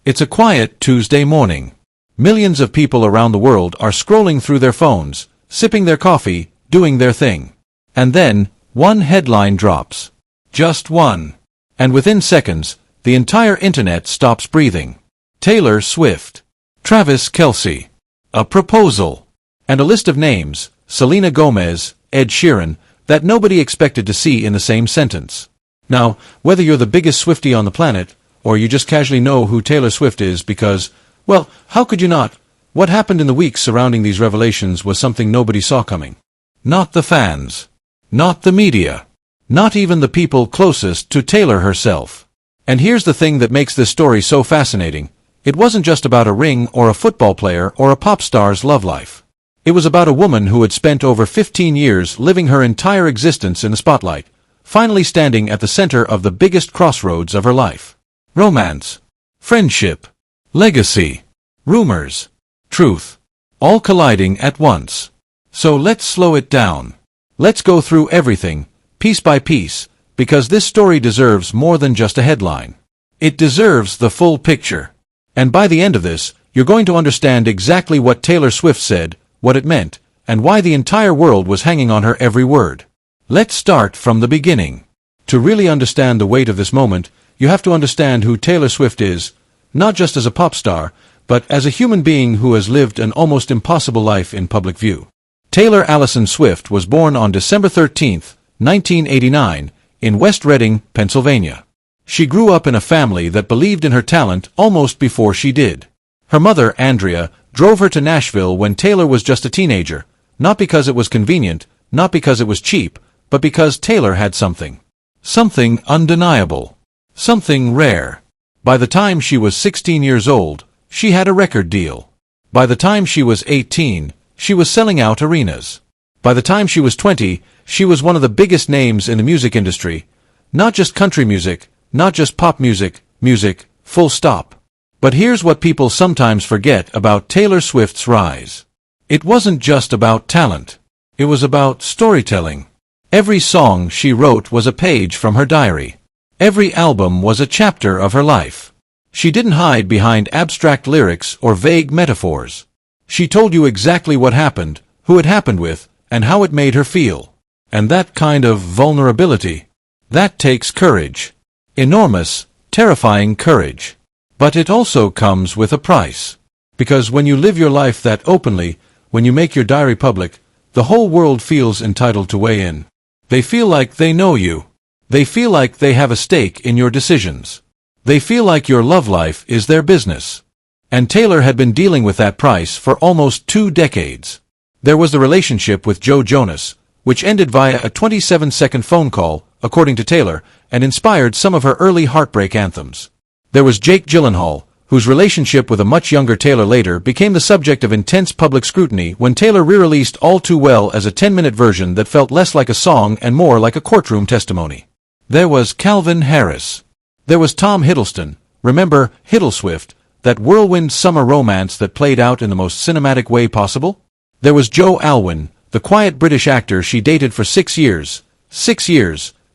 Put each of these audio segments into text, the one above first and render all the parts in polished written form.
It's a quiet Tuesday morning. Millions of people around the world are scrolling through their phones, sipping their coffee, doing their thing. And then, one headline drops. Just one. And within seconds, the entire internet stops breathing. Taylor Swift. Travis Kelce. A proposal. And a list of names, Selena Gomez, Ed Sheeran, that nobody expected to see in the same sentence. Now, whether you're the biggest Swiftie on the planet, or you just casually know who Taylor Swift is because, well, how could you not? What happened in the weeks surrounding these revelations was something nobody saw coming. Not the fans. Not the media. Not even the people closest to Taylor herself. And here's the thing that makes this story so fascinating. It wasn't just about a ring or a football player or a pop star's love life. It was about a woman who had spent over 15 years living her entire existence in the spotlight, finally standing at the center of the biggest crossroads of her life. Romance, friendship, legacy, rumors, truth, all colliding at once. So let's slow it down. Let's go through everything, piece by piece, because this story deserves more than just a headline. It deserves the full picture. And by the end of this, you're going to understand exactly what Taylor Swift said, what it meant, and why the entire world was hanging on her every word. Let's start from the beginning. To really understand the weight of this moment, you have to understand who Taylor Swift is, not just as a pop star, but as a human being who has lived an almost impossible life in public view. Taylor Allison Swift was born on December 13, 1989, in West Reading, Pennsylvania. She grew up in a family that believed in her talent almost before she did. Her mother, Andrea, drove her to Nashville when Taylor was just a teenager, not because it was convenient, not because it was cheap, but because Taylor had something. Something undeniable. Something rare. By the time she was 16 years old, she had a record deal. By the time she was 18, she was selling out arenas. By the time she was 20, she was one of the biggest names in the music industry. Not just country music, not just pop music, full stop. But here's what people sometimes forget about Taylor Swift's rise. It wasn't just about talent. It was about storytelling. Every song she wrote was a page from her diary. Every album was a chapter of her life. She didn't hide behind abstract lyrics or vague metaphors. She told you exactly what happened, who it happened with, and how it made her feel. And that kind of vulnerability, that takes courage. Enormous, terrifying courage. But it also comes with a price. Because when you live your life that openly, when you make your diary public, the whole world feels entitled to weigh in. They feel like they know you. They feel like they have a stake in your decisions. They feel like your love life is their business. And Taylor had been dealing with that price for almost 2 decades. There was the relationship with Joe Jonas, which ended via a 27-second phone call, according to Taylor, and inspired some of her early heartbreak anthems. There was Jake Gyllenhaal, whose relationship with a much younger Taylor later became the subject of intense public scrutiny when Taylor re-released All Too Well as a 10-minute version that felt less like a song and more like a courtroom testimony. There was Calvin Harris. There was Tom Hiddleston, remember Hiddleswift, that whirlwind summer romance that played out in the most cinematic way possible? There was Joe Alwyn, the quiet British actor she dated for 6 years,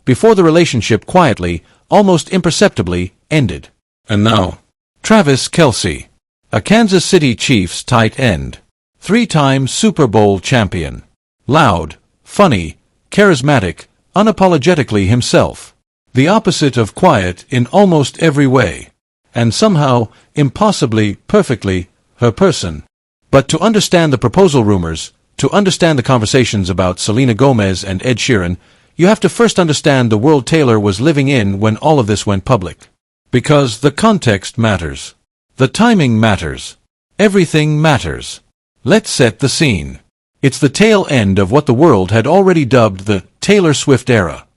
before the relationship quietly, almost imperceptibly, ended. And now, Travis Kelce, a Kansas City Chiefs tight end, 3-time Super Bowl champion, loud, funny, charismatic, unapologetically himself, the opposite of quiet in almost every way, and somehow, impossibly, perfectly, her person. But to understand the proposal rumors, to understand the conversations about Selena Gomez and Ed Sheeran, you have to first understand the world Taylor was living in when all of this went public. Because the context matters. The timing matters. Everything matters. Let's set the scene. It's the tail end of what the world had already dubbed the Taylor Swift era.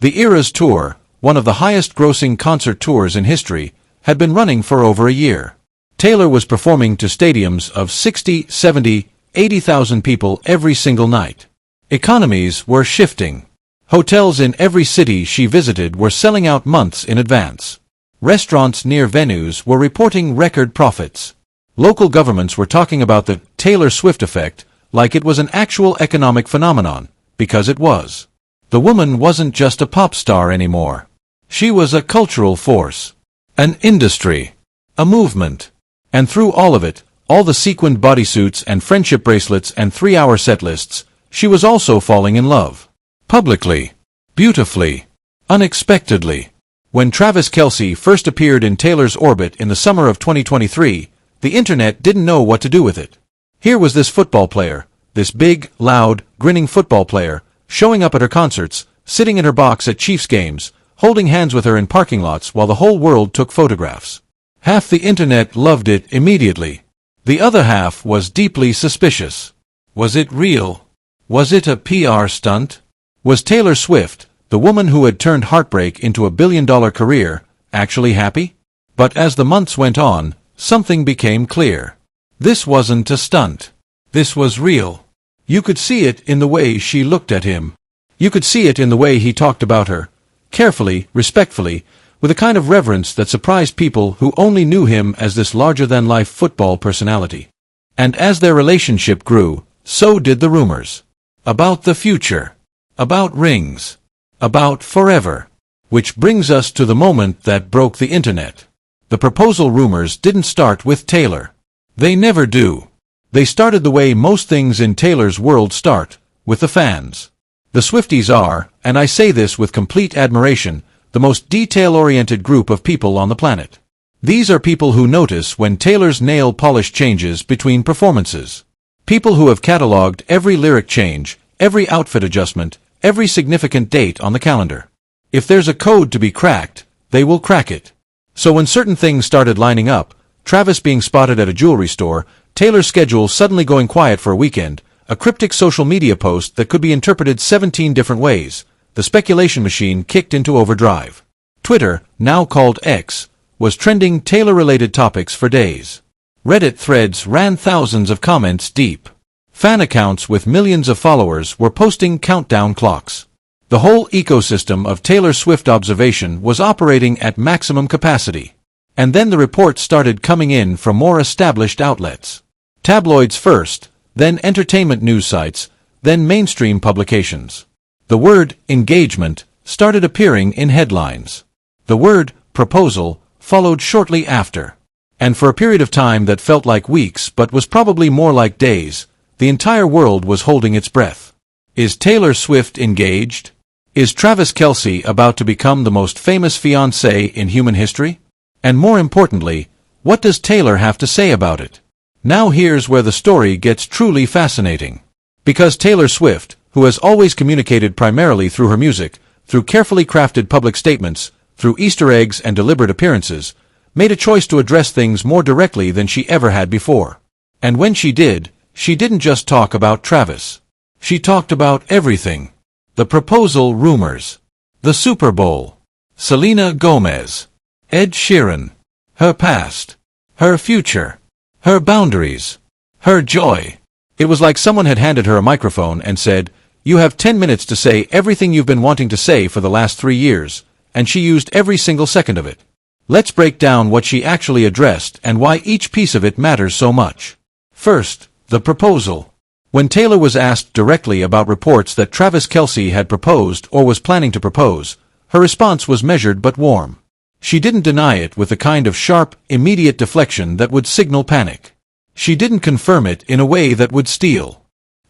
The Eras Tour, one of the highest-grossing concert tours in history, had been running for over a year. Taylor was performing to stadiums of 60, 70, 80,000 people every single night. Economies were shifting. Hotels in every city she visited were selling out months in advance. Restaurants near venues were reporting record profits. Local governments were talking about the Taylor Swift effect like it was an actual economic phenomenon, because it was. The woman wasn't just a pop star anymore. She was a cultural force. An industry. A movement. And through all of it, all the sequined bodysuits and friendship bracelets and 3-hour set lists, she was also falling in love. Publicly. Beautifully. Unexpectedly. When Travis Kelce first appeared in Taylor's orbit in the summer of 2023, the internet didn't know what to do with it. Here was this football player, this big, loud, grinning football player, showing up at her concerts, sitting in her box at Chiefs games, holding hands with her in parking lots while the whole world took photographs. Half the internet loved it immediately. The other half was deeply suspicious. Was it real? Was it a PR stunt? Was Taylor Swift, the woman who had turned heartbreak into a billion-dollar career, actually happy? But as the months went on, something became clear. This wasn't a stunt. This was real. You could see it in the way she looked at him. You could see it in the way he talked about her, carefully, respectfully, with a kind of reverence that surprised people who only knew him as this larger-than-life football personality. And as their relationship grew, so did the rumors. About the future. About rings. About forever. Which brings us to the moment that broke the internet. The proposal rumors didn't start with Taylor. They never do. They started the way most things in Taylor's world start, with the fans. The Swifties are, and I say this with complete admiration, the most detail-oriented group of people on the planet. These are people who notice when Taylor's nail polish changes between performances. People who have cataloged every lyric change, every outfit adjustment, every significant date on the calendar. If there's a code to be cracked, they will crack it. So when certain things started lining up, Travis being spotted at a jewelry store, Taylor's schedule suddenly going quiet for a weekend, a cryptic social media post that could be interpreted 17 different ways, the speculation machine kicked into overdrive. Twitter, now called X, was trending Taylor-related topics for days. Reddit threads ran thousands of comments deep. Fan accounts with millions of followers were posting countdown clocks. The whole ecosystem of Taylor Swift observation was operating at maximum capacity. And then the reports started coming in from more established outlets. Tabloids first, then entertainment news sites, then mainstream publications. The word engagement started appearing in headlines. The word proposal followed shortly after. And for a period of time that felt like weeks but was probably more like days, the entire world was holding its breath. Is Taylor Swift engaged? Is Travis Kelce about to become the most famous fiancé in human history? And more importantly, what does Taylor have to say about it? Now here's where the story gets truly fascinating. Because Taylor Swift, who has always communicated primarily through her music, through carefully crafted public statements, through Easter eggs and deliberate appearances, made a choice to address things more directly than she ever had before. And when she did, she didn't just talk about Travis. She talked about everything. The proposal rumors. The Super Bowl. Selena Gomez. Ed Sheeran. Her past. Her future. Her boundaries. Her joy. It was like someone had handed her a microphone and said, "You have 10 minutes to say everything you've been wanting to say for the last 3 years," and she used every single second of it. Let's break down what she actually addressed and why each piece of it matters so much. First, the proposal. When Taylor was asked directly about reports that Travis Kelce had proposed or was planning to propose, her response was measured but warm. She didn't deny it with the kind of sharp, immediate deflection that would signal panic. She didn't confirm it in a way that would steal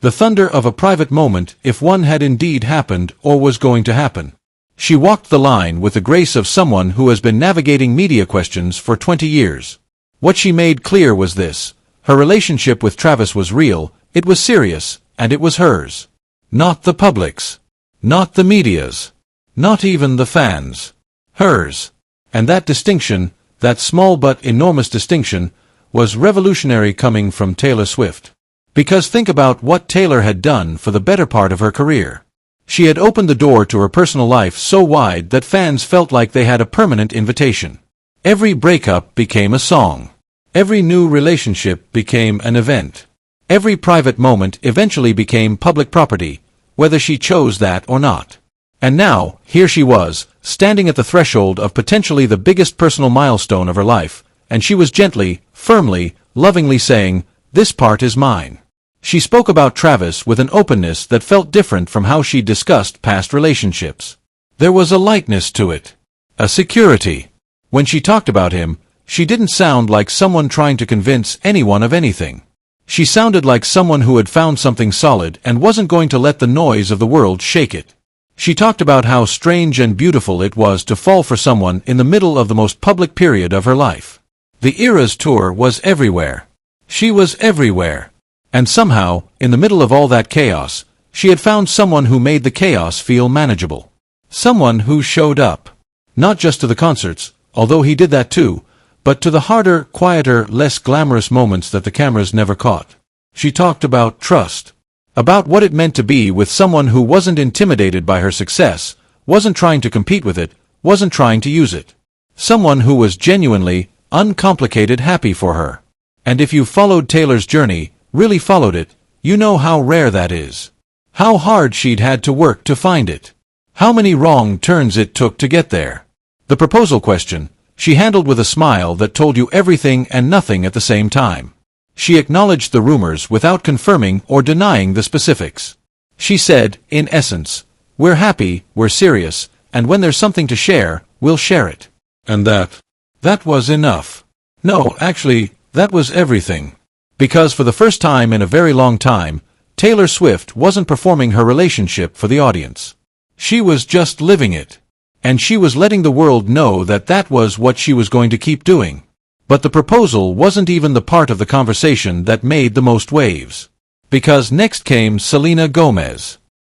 the thunder of a private moment if one had indeed happened or was going to happen. She walked the line with the grace of someone who has been navigating media questions for 20 years. What she made clear was this: her relationship with Travis was real, it was serious, and it was hers. Not the public's. Not the media's. Not even the fans'. Hers. And that distinction, that small but enormous distinction, was revolutionary coming from Taylor Swift. Because think about what Taylor had done for the better part of her career. She had opened the door to her personal life so wide that fans felt like they had a permanent invitation. Every breakup became a song. Every new relationship became an event. Every private moment eventually became public property, whether she chose that or not. And now, here she was, standing at the threshold of potentially the biggest personal milestone of her life, and she was gently, firmly, lovingly saying, "This part is mine." She spoke about Travis with an openness that felt different from how she discussed past relationships. There was a lightness to it. A security. When she talked about him, She didn't sound like someone trying to convince anyone of anything. She sounded like someone who had found something solid and wasn't going to let the noise of the world shake it. She talked about how strange and beautiful it was to fall for someone in the middle of the most public period of her life. The Eras tour was everywhere. She was everywhere. And somehow, in the middle of all that chaos, she had found someone who made the chaos feel manageable. Someone who showed up. Not just to the concerts, although he did that too, but to the harder, quieter, less glamorous moments that the cameras never caught. She talked about trust. About what it meant to be with someone who wasn't intimidated by her success, wasn't trying to compete with it, wasn't trying to use it. Someone who was genuinely, uncomplicated happy for her. And if you followed Taylor's journey, really followed it, you know how rare that is. How hard she'd had to work to find it. How many wrong turns it took to get there. The proposal question, she handled with a smile that told you everything and nothing at the same time. She acknowledged the rumors without confirming or denying the specifics. She said, in essence, we're happy, we're serious, and when there's something to share, we'll share it. And that was enough. No, actually, that was everything. Because for the first time in a very long time, Taylor Swift wasn't performing her relationship for the audience. She was just living it. And she was letting the world know that that was what she was going to keep doing. But the proposal wasn't even the part of the conversation that made the most waves. Because next came Selena Gomez.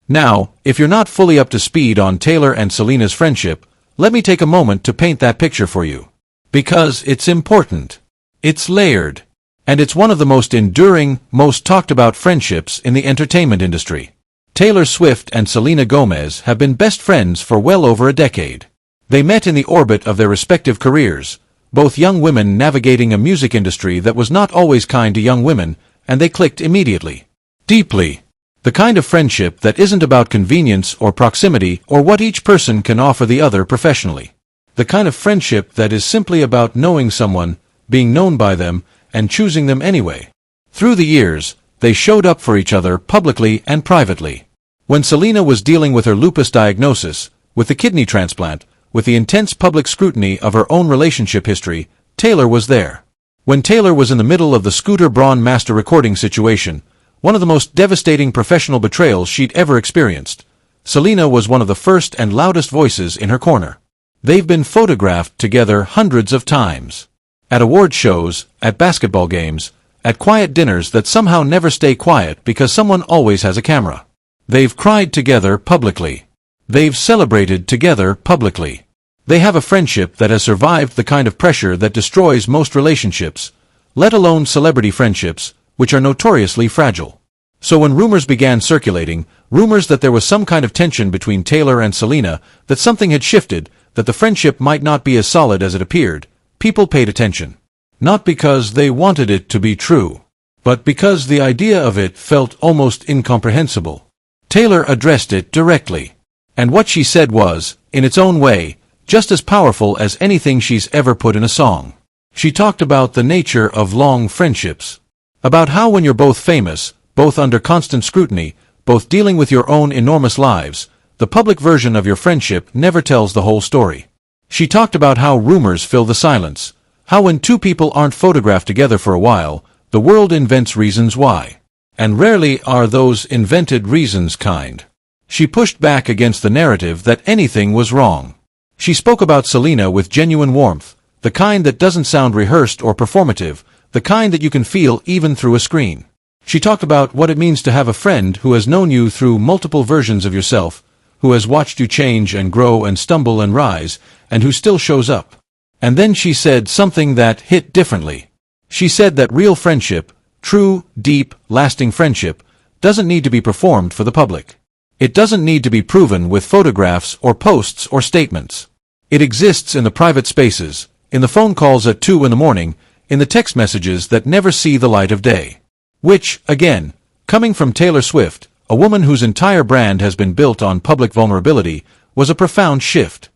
Now, if you're not fully up to speed on Taylor and Selena's friendship, let me take a moment to paint that picture for you. Because it's important. It's layered. And it's one of the most enduring, most talked about friendships in the entertainment industry. Taylor Swift and Selena Gomez have been best friends for well over a decade. They met in the orbit of their respective careers, both young women navigating a music industry that was not always kind to young women, and they clicked immediately. Deeply. The kind of friendship that isn't about convenience or proximity or what each person can offer the other professionally. The kind of friendship that is simply about knowing someone, being known by them, and choosing them anyway. Through the years, they showed up for each other publicly and privately. When Selena was dealing with her lupus diagnosis, with the kidney transplant, with the intense public scrutiny of her own relationship history, Taylor was there. When Taylor was in the middle of the Scooter Braun master recording situation, one of the most devastating professional betrayals she'd ever experienced, Selena was one of the first and loudest voices in her corner. They've been photographed together hundreds of times. At award shows, at basketball games, at quiet dinners that somehow never stay quiet because someone always has a camera. They've cried together publicly. They've celebrated together publicly. They have a friendship that has survived the kind of pressure that destroys most relationships, let alone celebrity friendships, which are notoriously fragile. So when rumors began circulating, rumors that there was some kind of tension between Taylor and Selena, that something had shifted, that the friendship might not be as solid as it appeared, people paid attention. Not because they wanted it to be true, but because the idea of it felt almost incomprehensible. Taylor addressed it directly. And what she said was, in its own way, just as powerful as anything she's ever put in a song. She talked about the nature of long friendships. About how when you're both famous, both under constant scrutiny, both dealing with your own enormous lives, the public version of your friendship never tells the whole story. She talked about how rumors fill the silence, how when two people aren't photographed together for a while, the world invents reasons why. And rarely are those invented reasons kind. She pushed back against the narrative that anything was wrong. She spoke about Selena with genuine warmth, the kind that doesn't sound rehearsed or performative, the kind that you can feel even through a screen. She talked about what it means to have a friend who has known you through multiple versions of yourself, who has watched you change and grow and stumble and rise, and who still shows up. And then she said something that hit differently. She said that real friendship, true, deep, lasting friendship, doesn't need to be performed for the public. It doesn't need to be proven with photographs or posts or statements. It exists in the private spaces, in the phone calls at 2 in the morning, in the text messages that never see the light of day. Which, again, coming from Taylor Swift, a woman whose entire brand has been built on public vulnerability, was a profound shift.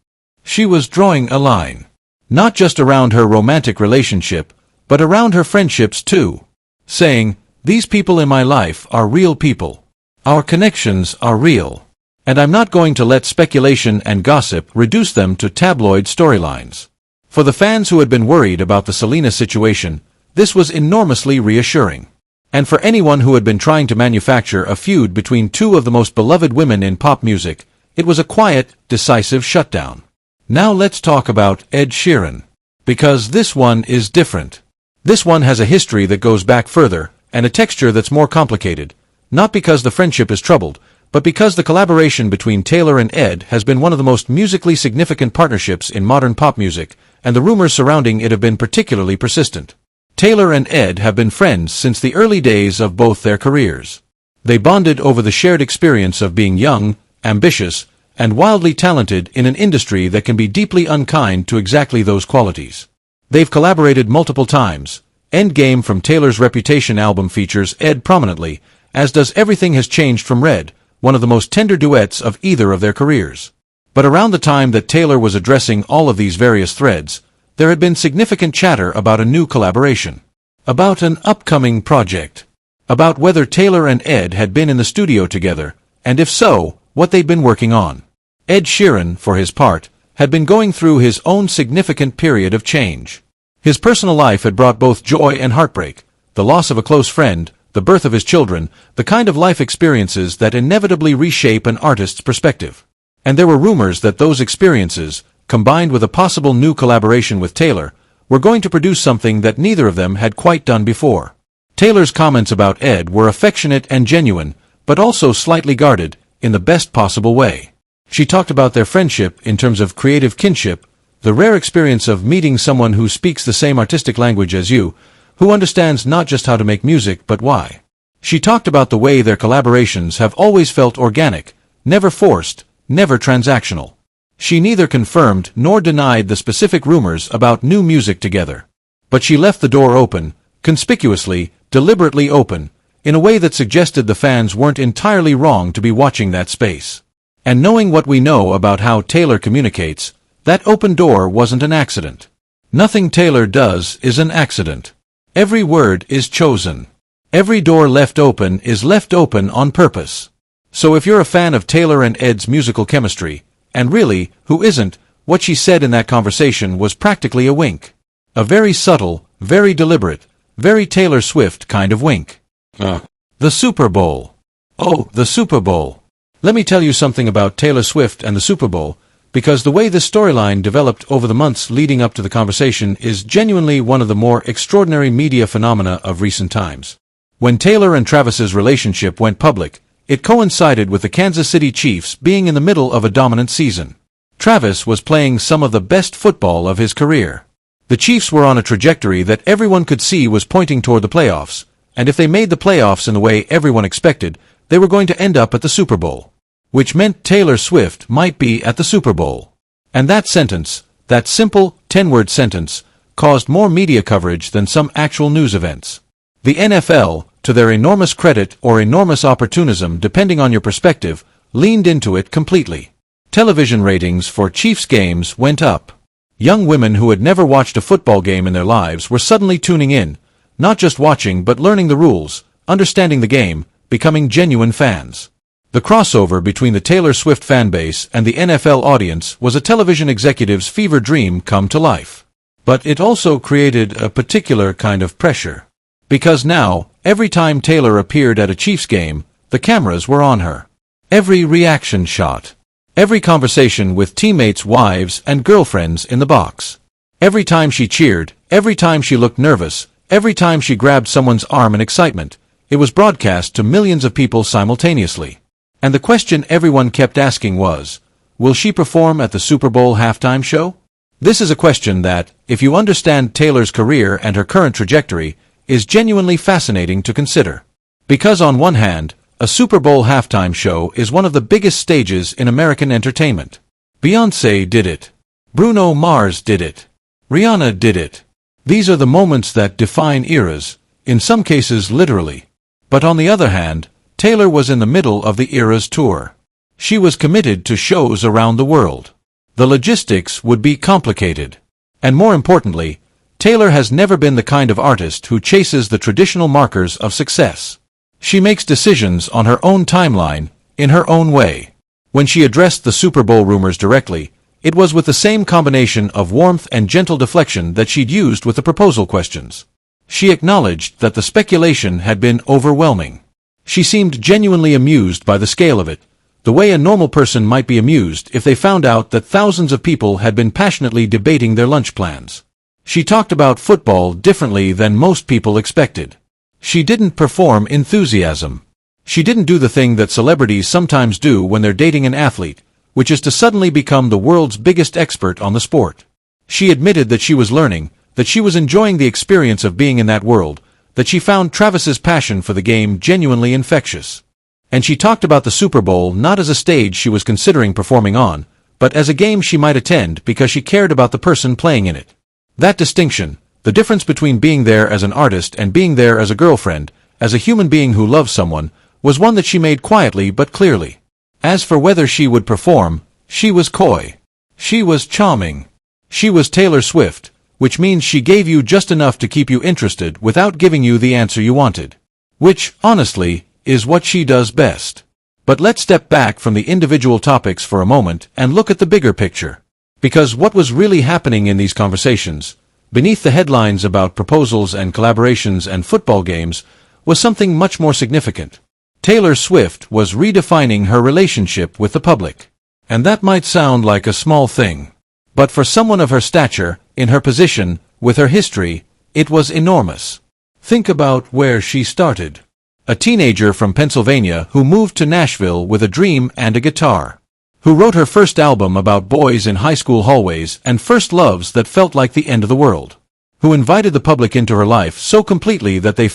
She was drawing a line. Not just around her romantic relationship, but around her friendships too. Saying, these people in my life are real people. Our connections are real. And I'm not going to let speculation and gossip reduce them to tabloid storylines. For the fans who had been worried about the Selena situation, this was enormously reassuring. And for anyone who had been trying to manufacture a feud between two of the most beloved women in pop music, it was a quiet, decisive shutdown. Now let's talk about Ed Sheeran. Because this one is different. This one has a history that goes back further, and a texture that's more complicated. Not because the friendship is troubled, but because the collaboration between Taylor and Ed has been one of the most musically significant partnerships in modern pop music, and the rumors surrounding it have been particularly persistent. Taylor and Ed have been friends since the early days of both their careers. They bonded over the shared experience of being young, ambitious, and wildly talented in an industry that can be deeply unkind to exactly those qualities. They've collaborated multiple times. Endgame from Taylor's Reputation album features Ed prominently, as does Everything Has Changed from Red, one of the most tender duets of either of their careers. But around the time that Taylor was addressing all of these various threads, there had been significant chatter about a new collaboration. About an upcoming project. About whether Taylor and Ed had been in the studio together, and if so, what they'd been working on. Ed Sheeran, for his part, had been going through his own significant period of change. His personal life had brought both joy and heartbreak, the loss of a close friend, the birth of his children, the kind of life experiences that inevitably reshape an artist's perspective. And there were rumors that those experiences, combined with a possible new collaboration with Taylor, were going to produce something that neither of them had quite done before. Taylor's comments about Ed were affectionate and genuine, but also slightly guarded, in the best possible way. She talked about their friendship in terms of creative kinship, the rare experience of meeting someone who speaks the same artistic language as you, who understands not just how to make music but why. She talked about the way their collaborations have always felt organic, never forced, never transactional. She neither confirmed nor denied the specific rumors about new music together. But she left the door open, conspicuously, deliberately open, in a way that suggested the fans weren't entirely wrong to be watching that space. And knowing what we know about how Taylor communicates, that open door wasn't an accident. Nothing Taylor does is an accident. Every word is chosen. Every door left open is left open on purpose. So if you're a fan of Taylor and Ed's musical chemistry, and really, who isn't, what she said in that conversation was practically a wink. A very subtle, very deliberate, very Taylor Swift kind of wink. The Super Bowl. Oh, the Super Bowl. Let me tell you something about Taylor Swift and the Super Bowl, because the way this storyline developed over the months leading up to the conversation is genuinely one of the more extraordinary media phenomena of recent times. When Taylor and Travis's relationship went public, it coincided with the Kansas City Chiefs being in the middle of a dominant season. Travis was playing some of the best football of his career. The Chiefs were on a trajectory that everyone could see was pointing toward the playoffs, and if they made the playoffs in the way everyone expected, they were going to end up at the Super Bowl. Which meant Taylor Swift might be at the Super Bowl. And that sentence, that simple, 10-word sentence, caused more media coverage than some actual news events. The NFL, to their enormous credit or enormous opportunism depending on your perspective, leaned into it completely. Television ratings for Chiefs games went up. Young women who had never watched a football game in their lives were suddenly tuning in, not just watching but learning the rules, understanding the game, becoming genuine fans. The crossover between the Taylor Swift fanbase and the NFL audience was a television executive's fever dream come to life. But it also created a particular kind of pressure. Because now, every time Taylor appeared at a Chiefs game, the cameras were on her. Every reaction shot. Every conversation with teammates' wives and girlfriends in the box. Every time she cheered, every time she looked nervous, every time she grabbed someone's arm in excitement, it was broadcast to millions of people simultaneously. And the question everyone kept asking was, will she perform at the Super Bowl halftime show? This is a question that, if you understand Taylor's career and her current trajectory, is genuinely fascinating to consider. Because on one hand, a Super Bowl halftime show is one of the biggest stages in American entertainment. Beyoncé did it. Bruno Mars did it. Rihanna did it. These are the moments that define eras, in some cases literally. But on the other hand, Taylor was in the middle of the Eras tour. She was committed to shows around the world. The logistics would be complicated. And more importantly, Taylor has never been the kind of artist who chases the traditional markers of success. She makes decisions on her own timeline, in her own way. When she addressed the Super Bowl rumors directly, It was with the same combination of warmth and gentle deflection that she'd used with the proposal questions. She acknowledged that the speculation had been overwhelming. She seemed genuinely amused by the scale of it, the way a normal person might be amused if they found out that thousands of people had been passionately debating their lunch plans. She talked about football differently than most people expected. She didn't perform enthusiasm. She didn't do the thing that celebrities sometimes do when they're dating an athlete, which is to suddenly become the world's biggest expert on the sport. She admitted that she was learning, that she was enjoying the experience of being in that world, that she found Travis's passion for the game genuinely infectious. And she talked about the Super Bowl not as a stage she was considering performing on, but as a game she might attend because she cared about the person playing in it. That distinction, the difference between being there as an artist and being there as a girlfriend, as a human being who loves someone, was one that she made quietly but clearly. As for whether she would perform, she was coy. She was charming. She was Taylor Swift, which means she gave you just enough to keep you interested without giving you the answer you wanted. Which, honestly, is what she does best. But let's step back from the individual topics for a moment and look at the bigger picture. Because what was really happening in these conversations, beneath the headlines about proposals and collaborations and football games, was something much more significant. Taylor Swift was redefining her relationship with the public. And that might sound like a small thing. But for someone of her stature, in her position, with her history, it was enormous. Think about where she started. A teenager from Pennsylvania who moved to Nashville with a dream and a guitar. Who wrote her first album about boys in high school hallways and first loves that felt like the end of the world. Who invited the public into her life so completely that they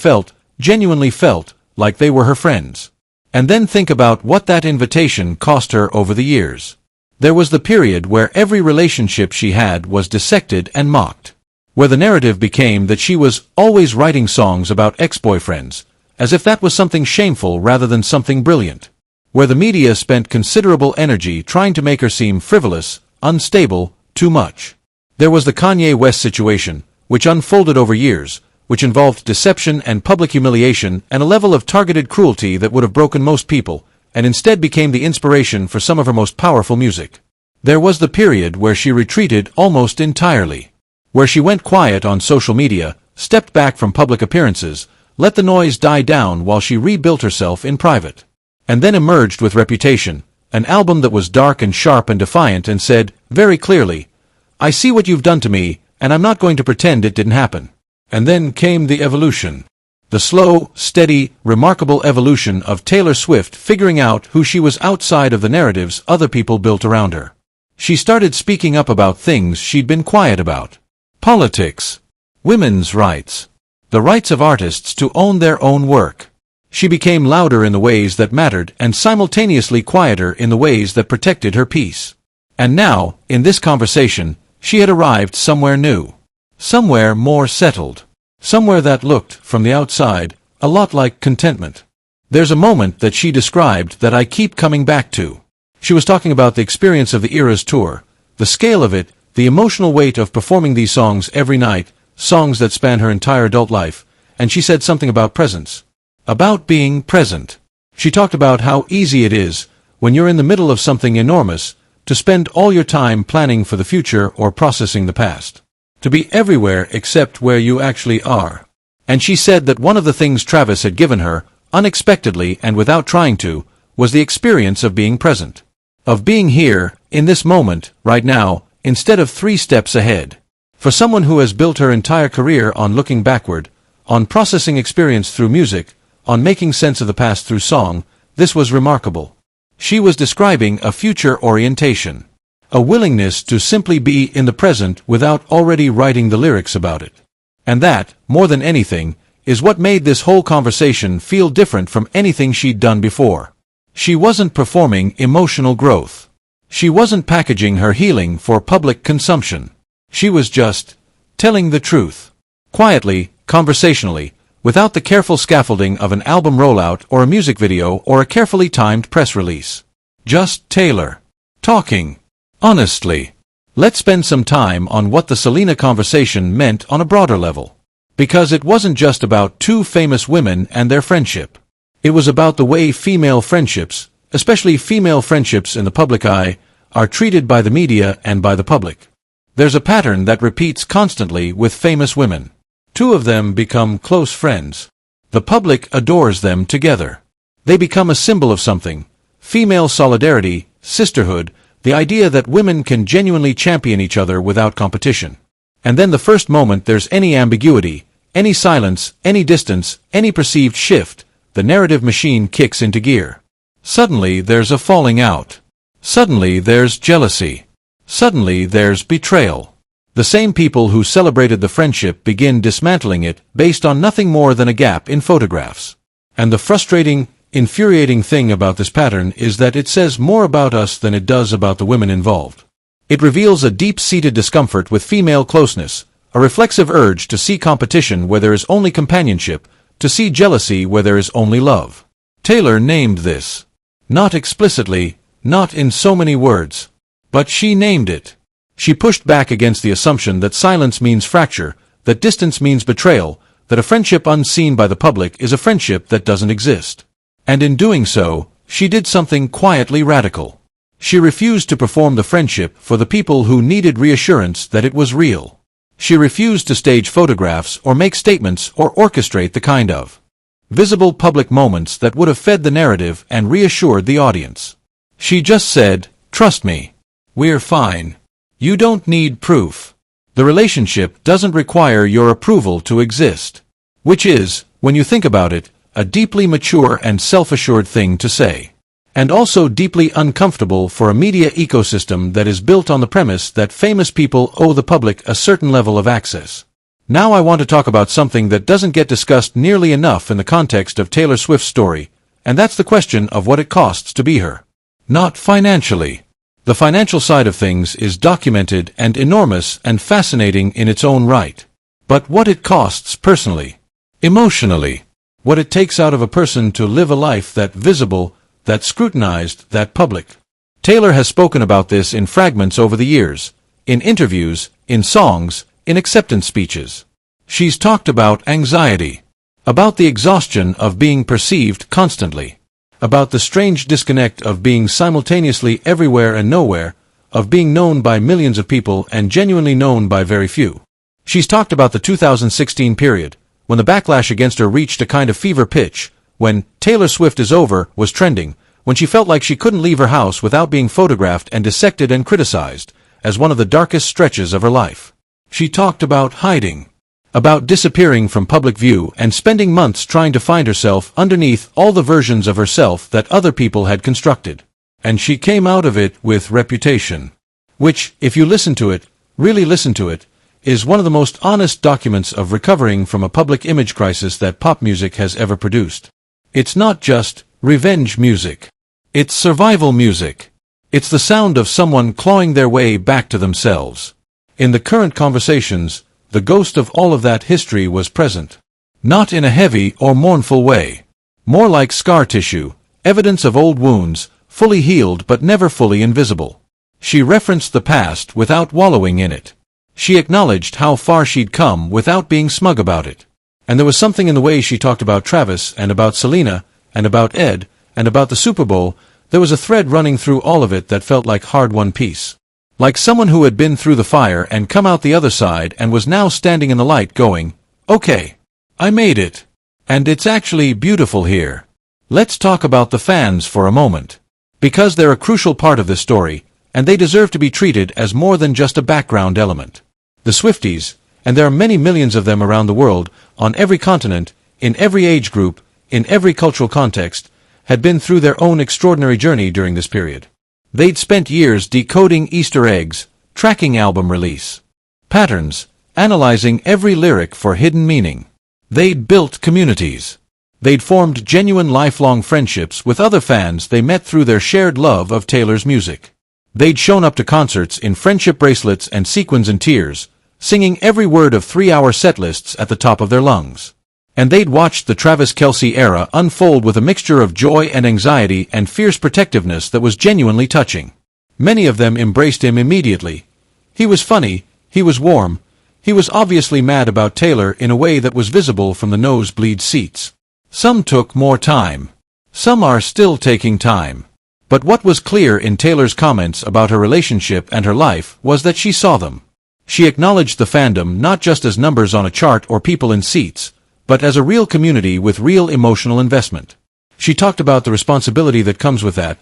genuinely felt, like they were her friends. And then think about what that invitation cost her over the years. There was the period where every relationship she had was dissected and mocked. Where the narrative became that she was always writing songs about ex-boyfriends, as if that was something shameful rather than something brilliant. Where the media spent considerable energy trying to make her seem frivolous, unstable, too much. There was the Kanye West situation, which unfolded over years, which involved deception and public humiliation and a level of targeted cruelty that would have broken most people, and instead became the inspiration for some of her most powerful music. There was the period where she retreated almost entirely. Where she went quiet on social media, stepped back from public appearances, let the noise die down while she rebuilt herself in private. And then emerged with Reputation, an album that was dark and sharp and defiant and said, very clearly, I see what you've done to me, and I'm not going to pretend it didn't happen. And then came the evolution. The slow, steady, remarkable evolution of Taylor Swift figuring out who she was outside of the narratives other people built around her. She started speaking up about things she'd been quiet about. Politics. Women's rights. The rights of artists to own their own work. She became louder in the ways that mattered and simultaneously quieter in the ways that protected her peace. And now, in this conversation, she had arrived somewhere new. Somewhere more settled. Somewhere that looked, from the outside, a lot like contentment. There's a moment that she described that I keep coming back to. She was talking about the experience of the Eras tour, the scale of it, the emotional weight of performing these songs every night, songs that span her entire adult life, and she said something about presence. About being present. She talked about how easy it is, when you're in the middle of something enormous, to spend all your time planning for the future or processing the past. To be everywhere except where you actually are. And she said that one of the things Travis had given her, unexpectedly and without trying to, was the experience of being present. Of being here, in this moment, right now, instead of 3 steps ahead. For someone who has built her entire career on looking backward, on processing experience through music, on making sense of the past through song, this was remarkable. She was describing a future orientation. A willingness to simply be in the present without already writing the lyrics about it. And that, more than anything, is what made this whole conversation feel different from anything she'd done before. She wasn't performing emotional growth. She wasn't packaging her healing for public consumption. She was just telling the truth. Quietly, conversationally, without the careful scaffolding of an album rollout or a music video or a carefully timed press release. Just Taylor. Talking. Honestly. Let's spend some time on what the Selena conversation meant on a broader level. Because it wasn't just about 2 famous women and their friendship. It was about the way female friendships, especially female friendships in the public eye, are treated by the media and by the public. There's a pattern that repeats constantly with famous women. Two of them become close friends. The public adores them together. They become a symbol of something: female solidarity, sisterhood, the idea that women can genuinely champion each other without competition. And then the first moment there's any ambiguity, any silence, any distance, any perceived shift, the narrative machine kicks into gear. Suddenly there's a falling out. Suddenly there's jealousy. Suddenly there's betrayal. The same people who celebrated the friendship begin dismantling it based on nothing more than a gap in photographs. And the frustrating, infuriating thing about this pattern is that it says more about us than it does about the women involved. It reveals a deep-seated discomfort with female closeness, a reflexive urge to see competition where there is only companionship, to see jealousy where there is only love. Taylor named this. Not explicitly, not in so many words. But she named it. She pushed back against the assumption that silence means fracture, that distance means betrayal, that a friendship unseen by the public is a friendship that doesn't exist. And in doing so, she did something quietly radical. She refused to perform the friendship for the people who needed reassurance that it was real. She refused to stage photographs or make statements or orchestrate the kind of visible public moments that would have fed the narrative and reassured the audience. She just said, "Trust me. We're fine. You don't need proof. The relationship doesn't require your approval to exist." Which is, when you think about it, a deeply mature and self-assured thing to say. And also deeply uncomfortable for a media ecosystem that is built on the premise that famous people owe the public a certain level of access. Now I want to talk about something that doesn't get discussed nearly enough in the context of Taylor Swift's story, and that's the question of what it costs to be her. Not financially. The financial side of things is documented and enormous and fascinating in its own right. But what it costs personally, emotionally, what it takes out of a person to live a life that visible, that scrutinized, that public. Taylor has spoken about this in fragments over the years, in interviews, in songs, in acceptance speeches. She's talked about anxiety, about the exhaustion of being perceived constantly, about the strange disconnect of being simultaneously everywhere and nowhere, of being known by millions of people and genuinely known by very few. She's talked about the 2016 period, when the backlash against her reached a kind of fever pitch, when "Taylor Swift is over" was trending, when she felt like she couldn't leave her house without being photographed and dissected and criticized, as one of the darkest stretches of her life. She talked about hiding, about disappearing from public view and spending months trying to find herself underneath all the versions of herself that other people had constructed. And she came out of it with Reputation, which, if you listen to it, really listen to it, is one of the most honest documents of recovering from a public image crisis that pop music has ever produced. It's not just revenge music. It's survival music. It's the sound of someone clawing their way back to themselves. In the current conversations, the ghost of all of that history was present. Not in a heavy or mournful way. More like scar tissue, evidence of old wounds, fully healed but never fully invisible. She referenced the past without wallowing in it. She acknowledged how far she'd come without being smug about it. And there was something in the way she talked about Travis and about Selena and about Ed and about the Super Bowl. There was a thread running through all of it that felt like hard-won peace. Like someone who had been through the fire and come out the other side and was now standing in the light going, "Okay, I made it. And it's actually beautiful here." Let's talk about the fans for a moment. Because they're a crucial part of this story, and they deserve to be treated as more than just a background element. The Swifties, and there are many millions of them around the world, on every continent, in every age group, in every cultural context, had been through their own extraordinary journey during this period. They'd spent years decoding Easter eggs, tracking album release patterns, analyzing every lyric for hidden meaning. They'd built communities. They'd formed genuine lifelong friendships with other fans they met through their shared love of Taylor's music. They'd shown up to concerts in friendship bracelets and sequins and tears, singing every word of 3-hour set lists at the top of their lungs. And they'd watched the Travis Kelce era unfold with a mixture of joy and anxiety and fierce protectiveness that was genuinely touching. Many of them embraced him immediately. He was funny, he was warm, he was obviously mad about Taylor in a way that was visible from the nosebleed seats. Some took more time. Some are still taking time. But what was clear in Taylor's comments about her relationship and her life was that she saw them. She acknowledged the fandom not just as numbers on a chart or people in seats, but as a real community with real emotional investment. She talked about the responsibility that comes with that,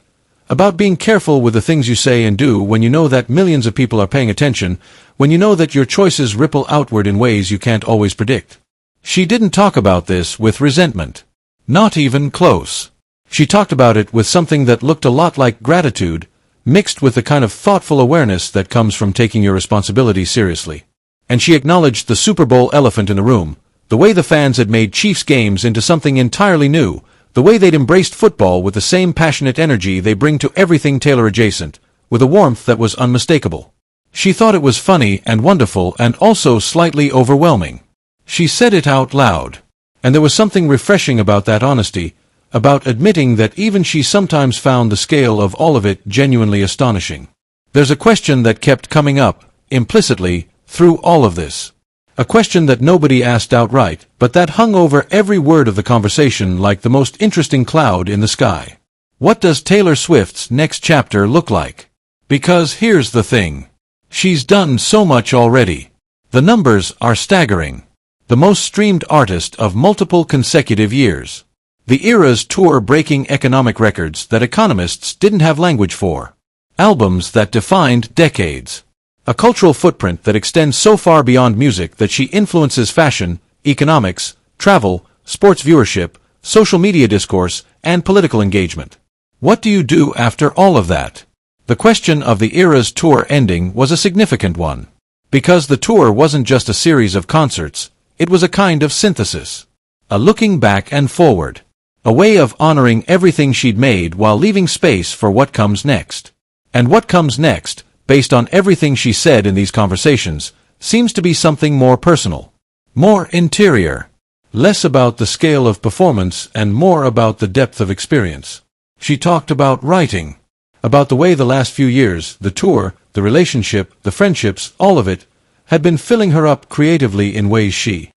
about being careful with the things you say and do when you know that millions of people are paying attention, when you know that your choices ripple outward in ways you can't always predict. She didn't talk about this with resentment. Not even close. She talked about it with something that looked a lot like gratitude, mixed with the kind of thoughtful awareness that comes from taking your responsibility seriously. And she acknowledged the Super Bowl elephant in the room, the way the fans had made Chiefs games into something entirely new, the way they'd embraced football with the same passionate energy they bring to everything Taylor adjacent, with a warmth that was unmistakable. She thought it was funny and wonderful and also slightly overwhelming. She said it out loud. And there was something refreshing about that honesty, about admitting that even she sometimes found the scale of all of it genuinely astonishing. There's a question that kept coming up, implicitly, through all of this. A question that nobody asked outright, but that hung over every word of the conversation like the most interesting cloud in the sky. What does Taylor Swift's next chapter look like? Because here's the thing. She's done so much already. The numbers are staggering. The most streamed artist of multiple consecutive years. The Eras Tour breaking economic records that economists didn't have language for. Albums that defined decades. A cultural footprint that extends so far beyond music that she influences fashion, economics, travel, sports viewership, social media discourse, and political engagement. What do you do after all of that? The question of the Eras Tour ending was a significant one. Because the tour wasn't just a series of concerts, it was a kind of synthesis. A looking back and forward. A way of honoring everything she'd made while leaving space for what comes next. And what comes next, based on everything she said in these conversations, seems to be something more personal. More interior. Less about the scale of performance and more about the depth of experience. She talked about writing. About the way the last few years, the tour, the relationship, the friendships, all of it, had been filling her up creatively in ways she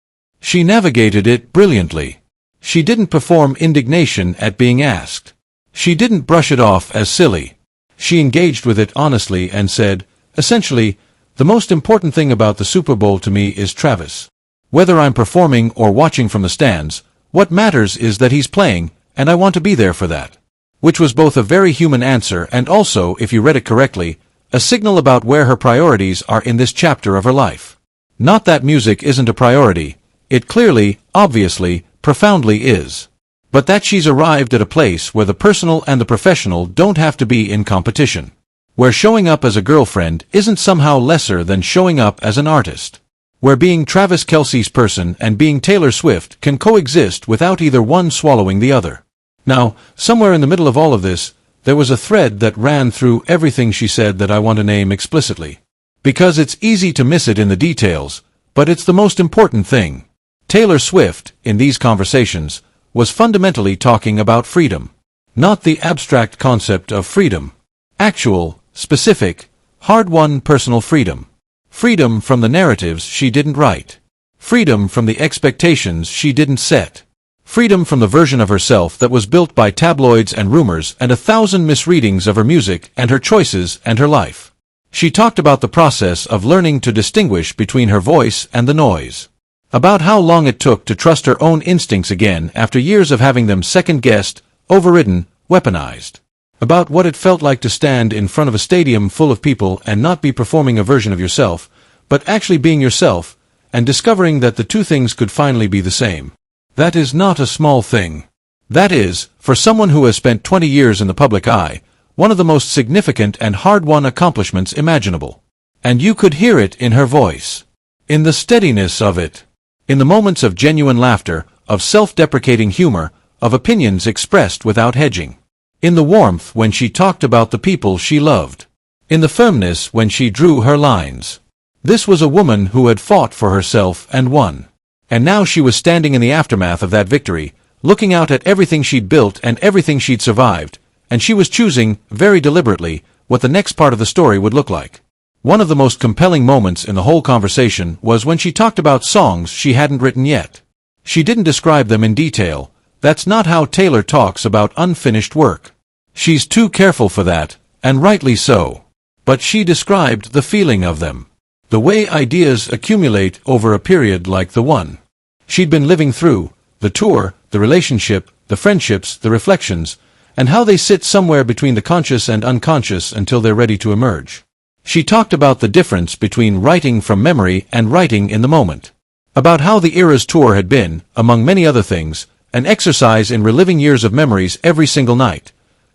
navigated it brilliantly. She didn't perform indignation at being asked. She didn't brush it off as silly. She engaged with it honestly and said, essentially, the most important thing about the Super Bowl to me is Travis. Whether I'm performing or watching from the stands, what matters is that he's playing, and I want to be there for that. Which was both a very human answer and also, if you read it correctly, a signal about where her priorities are in this chapter of her life. Not that music isn't a priority. It clearly, obviously, profoundly is. But that she's arrived at a place where the personal and the professional don't have to be in competition. Where showing up as a girlfriend isn't somehow lesser than showing up as an artist. Where being Travis Kelce's person and being Taylor Swift can coexist without either one swallowing the other. Now, somewhere in the middle of all of this, there was a thread that ran through everything she said that I want to name explicitly. Because it's easy to miss it in the details, but it's the most important thing. Taylor Swift, in these conversations, was fundamentally talking about freedom. Not the abstract concept of freedom. Actual, specific, hard-won personal freedom. Freedom from the narratives she didn't write. Freedom from the expectations she didn't set. Freedom from the version of herself that was built by tabloids and rumors and 1,000 misreadings of her music and her choices and her life. She talked about the process of learning to distinguish between her voice and the noise. About how long it took to trust her own instincts again after years of having them second-guessed, overridden, weaponized. About what it felt like to stand in front of a stadium full of people and not be performing a version of yourself, but actually being yourself, and discovering that the two things could finally be the same. That is not a small thing. That is, for someone who has spent 20 years in the public eye, one of the most significant and hard-won accomplishments imaginable. And you could hear it in her voice. In the steadiness of it. In the moments of genuine laughter, of self-deprecating humor, of opinions expressed without hedging. In the warmth when she talked about the people she loved. In the firmness when she drew her lines. This was a woman who had fought for herself and won. And now she was standing in the aftermath of that victory, looking out at everything she'd built and everything she'd survived, and she was choosing, very deliberately, what the next part of the story would look like. One of the most compelling moments in the whole conversation was when she talked about songs she hadn't written yet. She didn't describe them in detail. That's not how Taylor talks about unfinished work. She's too careful for that, and rightly so. But she described the feeling of them. The way ideas accumulate over a period like the one she'd been living through, the tour, the relationship, the friendships, the reflections, and how they sit somewhere between the conscious and unconscious until they're ready to emerge. She talked about the difference between writing from memory and writing in the moment. About how the Era's tour had been, among many other things, an exercise in reliving years of memories every single night.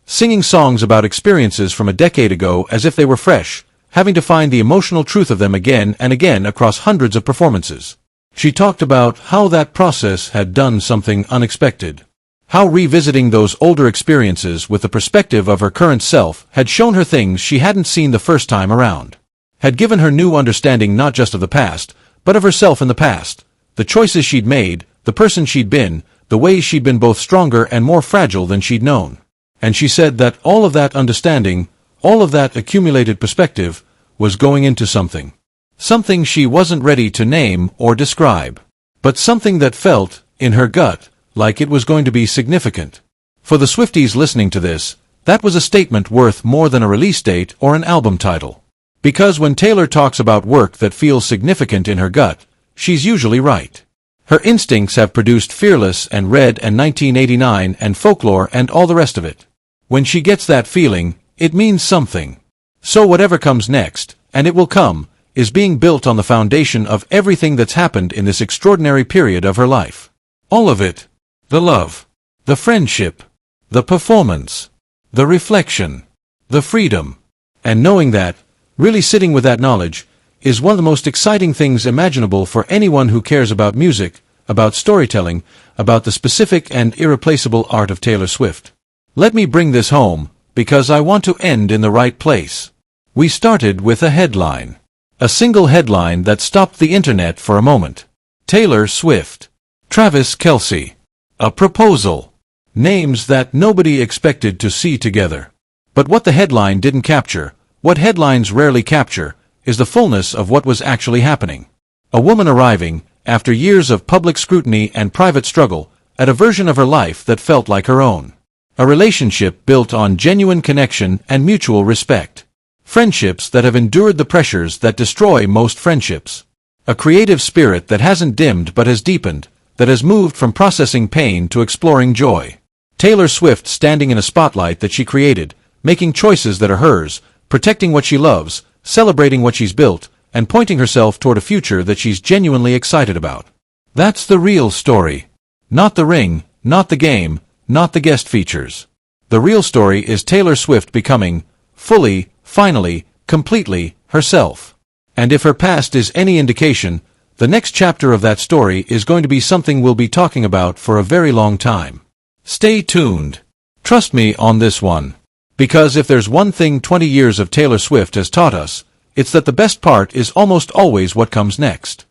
Singing songs about experiences from a decade ago as if they were fresh, having to find the emotional truth of them again and again across hundreds of performances. She talked about how that process had done something unexpected. How revisiting those older experiences with the perspective of her current self had shown her things she hadn't seen the first time around. Had given her new understanding not just of the past, but of herself in the past, the choices she'd made, the person she'd been, the ways she'd been both stronger and more fragile than she'd known. And she said that all of that understanding, all of that accumulated perspective, was going into something. Something she wasn't ready to name or describe. But something that felt, in her gut, like it was going to be significant. For the Swifties listening to this, that was a statement worth more than a release date or an album title. Because when Taylor talks about work that feels significant in her gut, she's usually right. Her instincts have produced Fearless and Red and 1989 and Folklore and all the rest of it. When she gets that feeling, it means something. So whatever comes next, and it will come, is being built on the foundation of everything that's happened in this extraordinary period of her life. All of it. The love. The friendship. The performance. The reflection. The freedom. And knowing that, really sitting with that knowledge, is one of the most exciting things imaginable for anyone who cares about music, about storytelling, about the specific and irreplaceable art of Taylor Swift. Let me bring this home, because I want to end in the right place. We started with a headline. A single headline that stopped the internet for a moment. Taylor Swift. Travis Kelce. A proposal. Names that nobody expected to see together. But what the headline didn't capture, what headlines rarely capture, is the fullness of what was actually happening. A woman arriving, after years of public scrutiny and private struggle, at a version of her life that felt like her own. A relationship built on genuine connection and mutual respect. Friendships that have endured the pressures that destroy most friendships. A creative spirit that hasn't dimmed but has deepened, that has moved from processing pain to exploring joy. Taylor Swift standing in a spotlight that she created, making choices that are hers, protecting what she loves, celebrating what she's built, and pointing herself toward a future that she's genuinely excited about. That's the real story. Not the ring, not the game, not the guest features. The real story is Taylor Swift becoming, fully, finally, completely, herself. And if her past is any indication, the next chapter of that story is going to be something we'll be talking about for a very long time. Stay tuned. Trust me on this one. Because if there's one thing 20 years of Taylor Swift has taught us, it's that the best part is almost always what comes next.